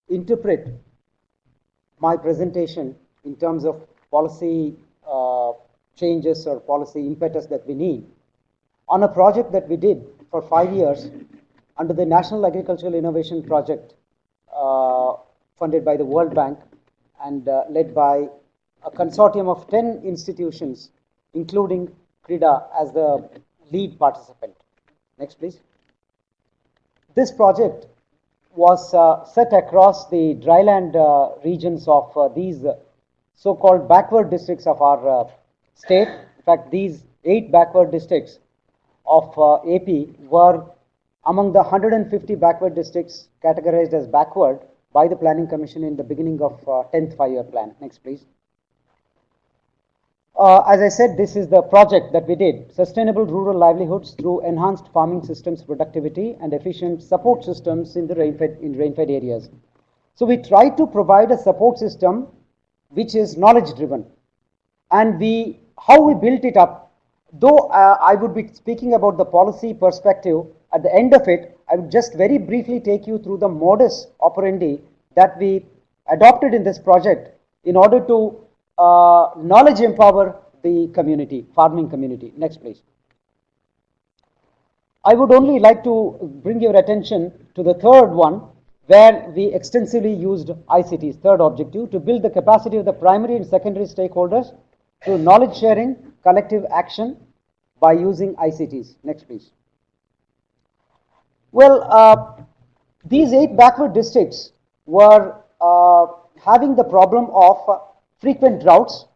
interpret my presentation in terms of policy changes or policy impetus that we need on a project that we did for 5 years under the National Agricultural Innovation Project, funded by the World Bank and led by a consortium of 10 institutions, including CRIDA as the lead participant. Next, please. This project was set across the dryland regions of these so-called backward districts of our state. In fact, these 8 backward districts of AP were among the 150 backward districts categorized as backward by the Planning Commission in the beginning of 10th 5-year plan. Next, please. As I said, this is the project that we did, Sustainable Rural Livelihoods through Enhanced Farming Systems Productivity and Efficient Support Systems in the rain-fed areas. So we tried to provide a support system which is knowledge-driven. And how we built it up, though I would be speaking about the policy perspective, at the end of it, I would just very briefly take you through the modus operandi that we adopted in this project in order to knowledge empower the community, farming community. Next, please. I would only like to bring your attention to the third one, where we extensively used ICT's third objective to build the capacity of the primary and secondary stakeholders through knowledge sharing, collective action by using ICTs. Next, please. Well, these 8 backward districts were having the problem of frequent droughts.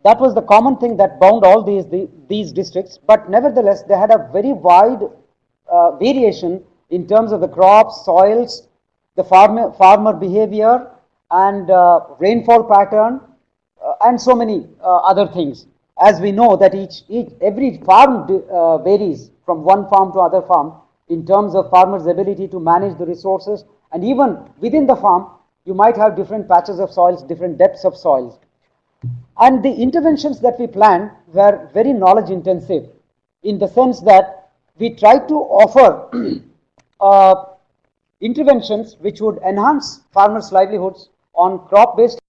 That was the common thing that bound all these districts, but nevertheless they had a very wide variation in terms of the crops, soils, the farmer behavior, and rainfall pattern, and so many other things. As we know that every farm varies from one farm to other farm in terms of farmers' ability to manage the resources, and even within the farm you might have different patches of soils, different depths of soils. And the interventions that we planned were very knowledge intensive, in the sense that we tried to offer interventions which would enhance farmers' livelihoods on crop-based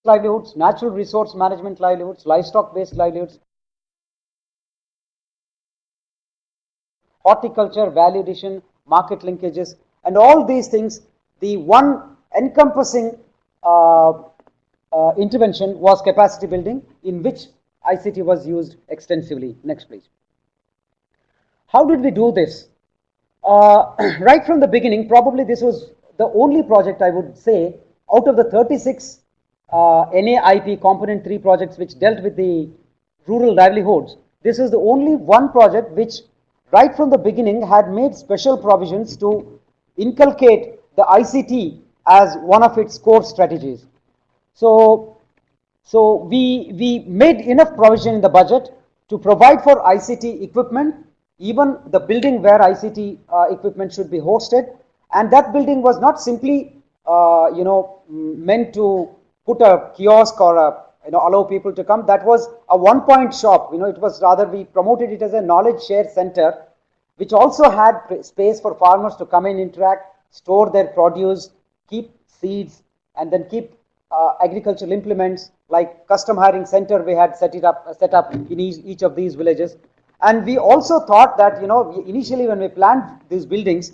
livelihoods, natural resource management livelihoods, livestock-based livelihoods, horticulture, value addition, market linkages, and all these things. The one encompassing intervention was capacity building, in which ICT was used extensively. Next, please. How did we do this? Right from the beginning, probably this was the only project, I would say, out of the 36 NAIP Component 3 projects which dealt with the rural livelihoods. This is the only one project which right from the beginning had made special provisions to inculcate the ICT as one of its core strategies. So we made enough provision in the budget to provide for ICT equipment, even the building where ICT equipment should be hosted. And that building was not simply meant to put a kiosk or allow people to come. That was a one-point shop. It was rather, we promoted it as a knowledge share center, which also had space for farmers to come and interact, store their produce, keep seeds, and then keep agricultural implements like custom hiring center. We had set up in each of these villages. And we also thought that initially when we planned these buildings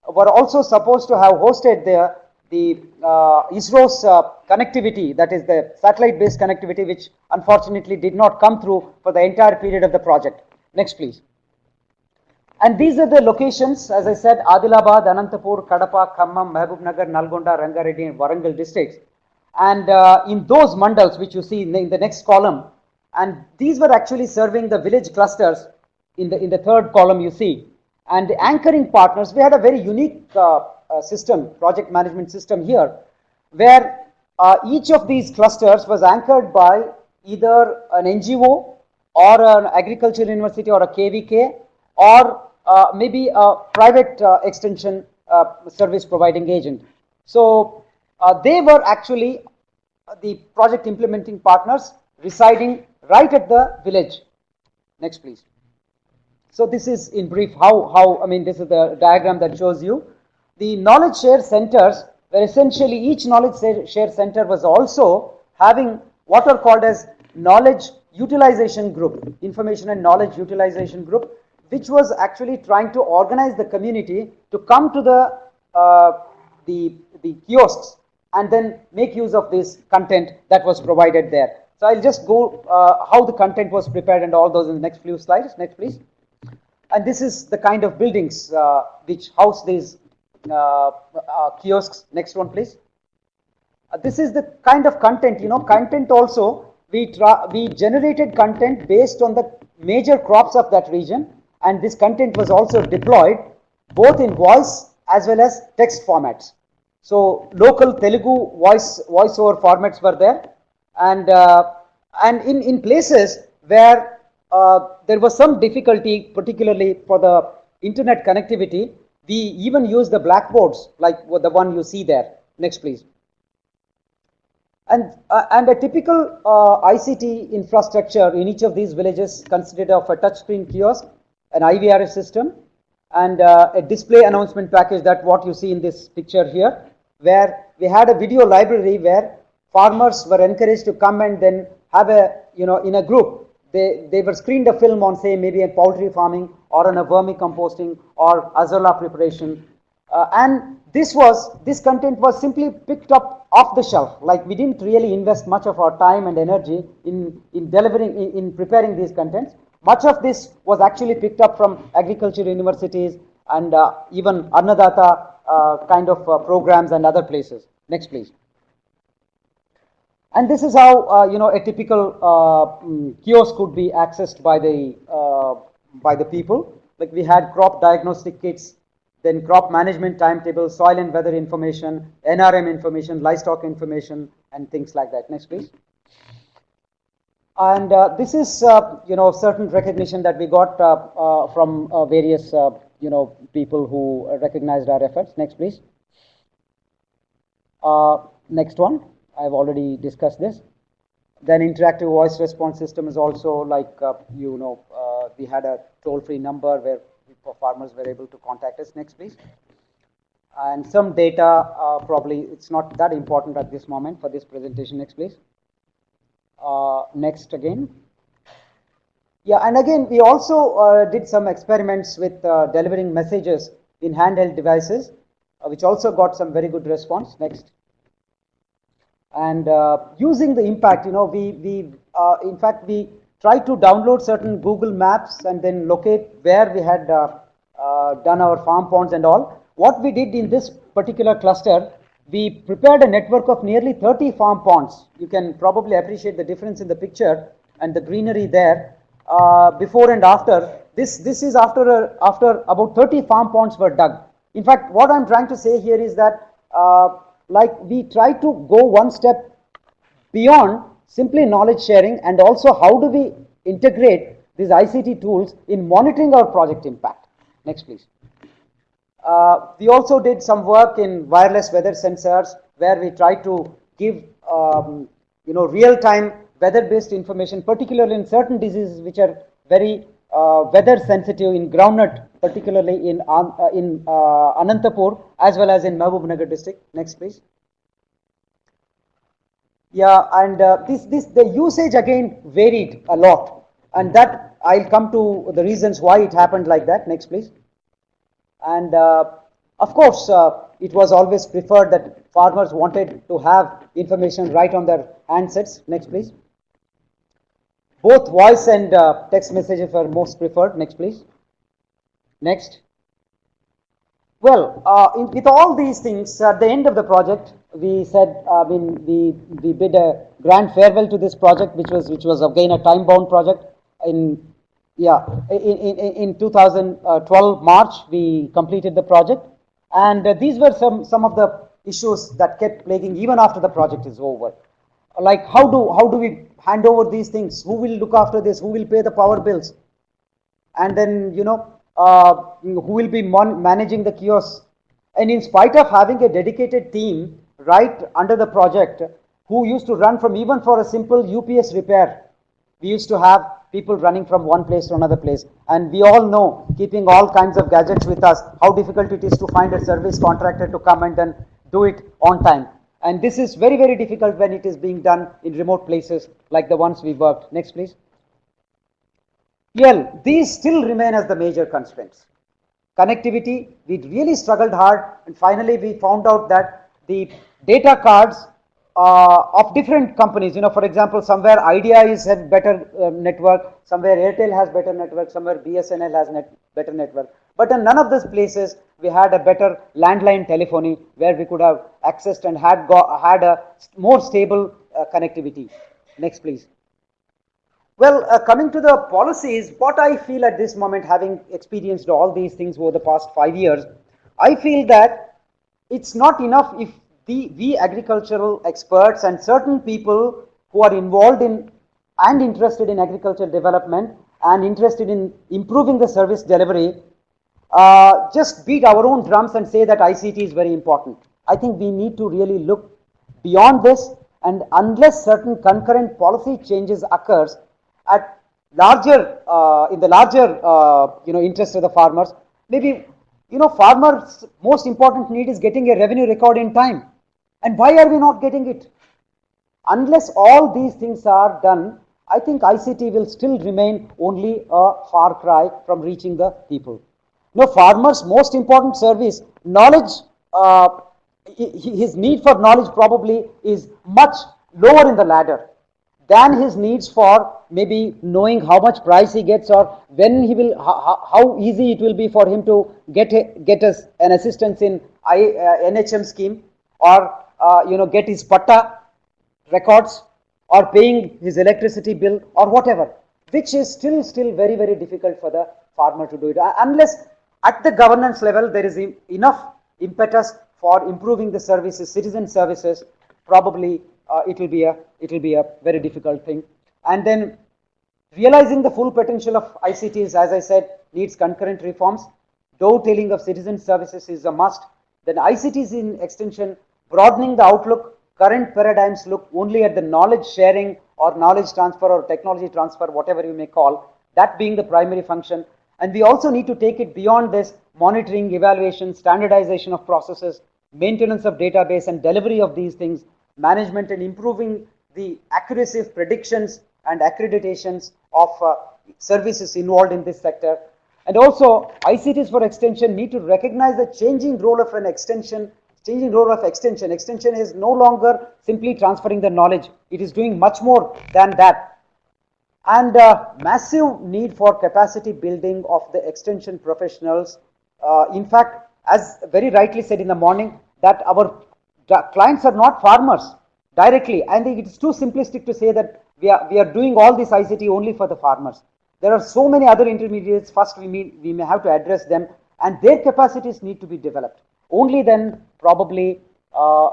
were also supposed to have hosted the ISRO's connectivity, that is the satellite-based connectivity, which unfortunately did not come through for the entire period of the project. Next, please. And these are the locations, as I said, Adilabad, Anantapur, Kadapa, Khammam, Mahbubnagar, Nalgonda, Rangareddy, and Warangal districts. And in those mandals, which you see in the next column, and these were actually serving the village clusters in the third column you see. And the anchoring partners, we had a very unique system, project management system here, where each of these clusters was anchored by either an NGO or an agricultural university or a KVK, or maybe a private extension service providing agent. So they were actually the project implementing partners residing right at the village. Next, please. So this is in brief how I mean, this is the diagram that shows you. The knowledge share centers were essentially, each knowledge share center was also having what are called as knowledge utilization group, information and knowledge utilization group, which was actually trying to organize the community to come to the kiosks and then make use of this content that was provided there. So I'll just go how the content was prepared and all those in the next few slides. Next, please. And this is the kind of buildings which house these kiosks. Next one, please. This is the kind of content, content also, we generated content based on the major crops of that region, and this content was also deployed both in voice as well as text formats. So local Telugu voiceover formats were there, and in places where there was some difficulty, particularly for the internet connectivity, we even used the blackboards like the one you see there. Next, please. And a typical ICT infrastructure in each of these villages consisted of a touchscreen kiosk, an IVRS system, and a display announcement package, that what you see in this picture here, where we had a video library where farmers were encouraged to come and then have in a group, they were screened a film on, say, maybe a poultry farming or on a vermicomposting or azolla preparation, and this content was simply picked up off the shelf. Like, we didn't really invest much of our time and energy in preparing these contents. Much of this was actually picked up from agriculture universities and even Annadata kind of programs and other places. Next, please. And this is how a typical kiosk could be accessed by the people. Like, we had crop diagnostic kits, then crop management timetable, soil and weather information, NRM information, livestock information, and things like that. Next, please. And this is certain recognition that we got from various people who recognized our efforts. Next, please. Next one. I've already discussed this. Then interactive voice response system is also like we had a toll-free number where farmers were able to contact us. Next, please. And some data, probably it's not that important at this moment for this presentation. Next, please. Next again. Yeah, and again, we also did some experiments with delivering messages in handheld devices, which also got some very good response. Next. And using the impact, in fact, we tried to download certain Google Maps and then locate where we had done our farm ponds and all. What we did in this particular cluster, we prepared a network of nearly 30 farm ponds. You can probably appreciate the difference in the picture and the greenery there before and after. This is after about 30 farm ponds were dug. In fact, what I'm trying to say here is that like, we try to go one step beyond simply knowledge sharing, and also how do we integrate these ICT tools in monitoring our project impact. Next, please. We also did some work in wireless weather sensors, where we try to give real-time weather-based information, particularly in certain diseases which are very weather sensitive in groundnut, particularly in Anantapur as well as in Mahbubnagar district. Next, please. Yeah, and the usage again varied a lot, and that I'll come to the reasons why it happened like that. Next, please. And of course, it was always preferred that farmers wanted to have information right on their handsets. Next, please. Both voice and text messages were most preferred. Next, please. Next. Well, with all these things, at the end of the project, we said, we bid a grand farewell to this project, which was again a time-bound project. In 2012 March, we completed the project, and these were some of the issues that kept plaguing even after the project is over. Like, how do we hand over these things? Who will look after this? Who will pay the power bills? And then who will be managing the kiosks? And in spite of having a dedicated team right under the project who used to run from even for a simple UPS repair, we used to have people running from one place to another place. And we all know, keeping all kinds of gadgets with us, how difficult it is to find a service contractor to come and then do it on time. And this is very, very difficult when it is being done in remote places like the ones we worked. Next, please. Well, these still remain as the major constraints. Connectivity, we really struggled hard, and finally we found out that the data cards of different companies, for example, somewhere Idea has better network, somewhere Airtel has better network, somewhere BSNL has better network. But in none of these places we had a better landline telephony where we could have accessed and had a more stable connectivity. Next, please. Well, coming to the policies, what I feel at this moment, having experienced all these things over the past 5 years, I feel that it's not enough if we agricultural experts and certain people who are involved in and interested in agricultural development and interested in improving the service delivery just beat our own drums and say that ICT is very important. I think we need to really look beyond this, and unless certain concurrent policy changes occurs at larger in the larger interest of the farmers, maybe farmers' most important need is getting a revenue record in time. And why are we not getting it? Unless all these things are done, I think ICT will still remain only a far cry from reaching the people. Farmers' most important service, knowledge, his need for knowledge probably is much lower in the ladder than his needs for maybe knowing how much price he gets, or when he will, how easy it will be for him to get us an assistance in NHM scheme, or get his patta records, or paying his electricity bill, or whatever, which is still very, very difficult for the farmer to do it, unless at the governance level there is enough impetus for improving the services, citizen services. Probably it will be a very difficult thing. And then realizing the full potential of ICTs, as I said, needs concurrent reforms. Dovetailing of citizen services is a must. Then ICTs in extension, broadening the outlook. Current paradigms look only at the knowledge sharing or knowledge transfer or technology transfer, whatever you may call, that being the primary function. And we also need to take it beyond this: monitoring, evaluation, standardization of processes, maintenance of database and delivery of these things, management and improving the accuracy of predictions and accreditations of services involved in this sector. And also ICTs for extension need to recognize the changing role of extension. Extension is no longer simply transferring the knowledge. It is doing much more than that. And massive need for capacity building of the extension professionals. In fact, as very rightly said in the morning, that our clients are not farmers directly. I think it is too simplistic to say that we are doing all this ICT only for the farmers. There are so many other intermediates. First, we may have to address them, and their capacities need to be developed. Only then probably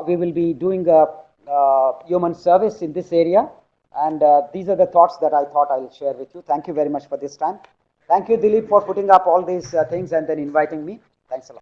we will be doing a human service in this area. And these are the thoughts that I thought I'll share with you. Thank you very much for this time. Thank you, Dilip, for putting up all these things and then inviting me. Thanks a lot.